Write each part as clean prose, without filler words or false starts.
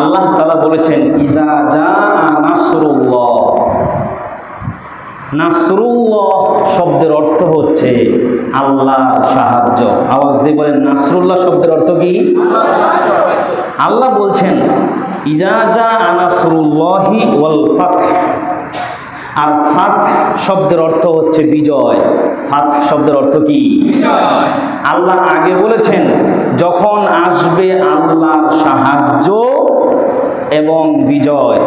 আল্লাহ তাআলা বলেছেন ইযা জাআ নাসরুল্লাহ। নাসরুল্লাহ শব্দের অর্থ হচ্ছে আল্লাহর সাহায্য। আওয়াজ দিয়ে বলেন নাসরুল্লাহ শব্দের অর্থ কি? আল্লাহ বলছেন ইযা জাআ নাসরুল্লাহি ওয়াল ফাতহ। আর ফাতহ শব্দের অর্থ হচ্ছে বিজয়। ফাতহ শব্দের অর্থ কি? বিজয়। আল্লাহ আগে বলেছেন যখন আসবে আল্লাহর সাহায্য এবং বিজয়।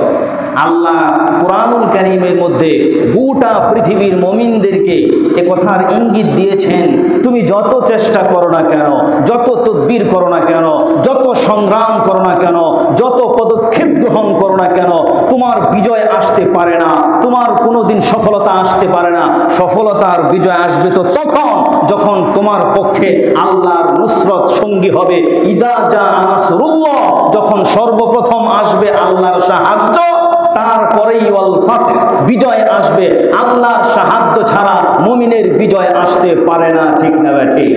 আল্লাহ কুরআনুল কারীমের মধ্যে গোটা পৃথিবীর মুমিনদেরকে এ কথার ইঙ্গিত দিয়েছেন, তুমি যত চেষ্টা করো না কেন, যত তদবির করো না কেন, যত সংগ্রাম করো না কেন, যত পদক্ষেপ গ্রহণ করো না কেন, তোমার বিজয় আসতে পারে না, তোমার কোনোদিন সফলতা আসতে পারে না। সফলতার বিজয় আসবে তো তখন যখন তোমার পক্ষে আল্লাহর নুসরত সঙ্গী হবে। ইযা জাআ নাসরুল্লাহ, যখন সর্বপ্রথম আসবে আল্লাহর সাহায্য, তারপরেই ওয়াল ফাতহ বিজয় আসবে। আল্লাহর সাহায্য ছাড়া মুমিনের বিজয় আসতে পারে না। ঠিক না ঠিক?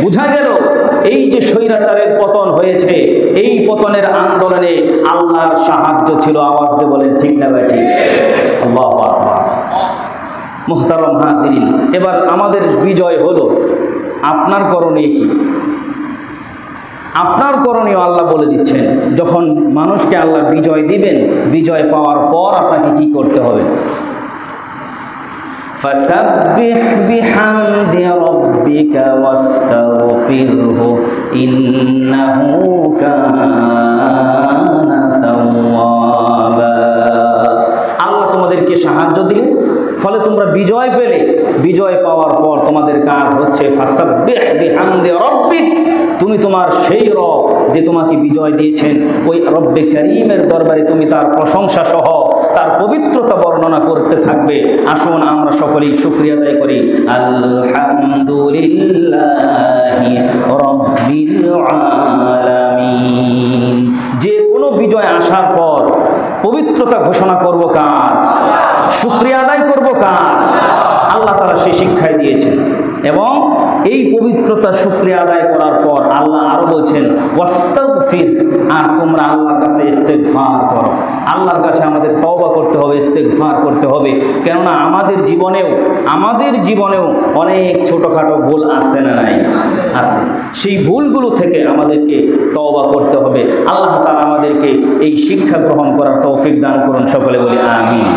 বুঝা গেল এই যে স্বৈরাচারের পতন হয়েছে, এই পতনের আন্দোলনে আল্লাহর সাহায্য ছিল। আওয়াজ দিয়ে বলেন ঠিক না ঠিক? আল্লাহু আকবার। মুহতারাম হাজিরিন, এবার আমাদের বিজয় হলো, আপনার করণীয় কি? আপনার করণীয় আল্লাহ বলে দিচ্ছেন। যখন মানুষকে আল্লাহ বিজয় দিবেন, বিজয় পাওয়ার পর আপনাকে কি করতে হবে? ফাসাব্বিহ বিহামদি রাব্বিকা ওয়াস্তাগফিরহু ইন্নাহু কানা তাওয়াবা। আল্লাহ তোমাদেরকে সাহায্য দিলেন, ফলে তোমরা বিজয় পেলে। বিজয় পাওয়ার পর তোমাদের কাজ হচ্ছে ফাসাব্বিহ বিহামদি রাব্বিক, তুমি তোমার সেই রব যে তোমাকে বিজয় দিয়েছেন, ওই রব্বে কারীমের দরবারে তুমি তার প্রশংসা সহ তার পবিত্রতা বর্ণনা করতে থাকবে। আসুন আমরা সকলেই শুকরিয়া আদায় করি। আলহামদুলিল্লাহি রাব্বিল আলামিন। যে কোনো বিজয় আসার পর পবিত্রতা ঘোষণা করব কার? শুকরিয়া আদায় করব কার? আল্লাহ তাআলা সেই শিক্ষাই দিয়েছেন। এবং এই পবিত্রতা শুকরিয়া আদায় করার পর আল্লাহ আরো বলছেন ওয়াস্তাগফির, আর তোমরা আল্লাহর কাছে ইস্তেগফার করো। আল্লাহর কাছে আমাদের তওবা করতে হবে, ইস্তেগফার করতে হবে। কেননা আমাদের জীবনেও অনেক ছোটোখাটো ভুল আছে না নাই? আছে। সেই ভুলগুলো থেকে আমাদেরকে তওবা করতে হবে। আল্লাহ তাআলা আমাদেরকে এই শিক্ষা গ্রহণ করার তৌফিক দান করুন। সকলে বলি আমিন।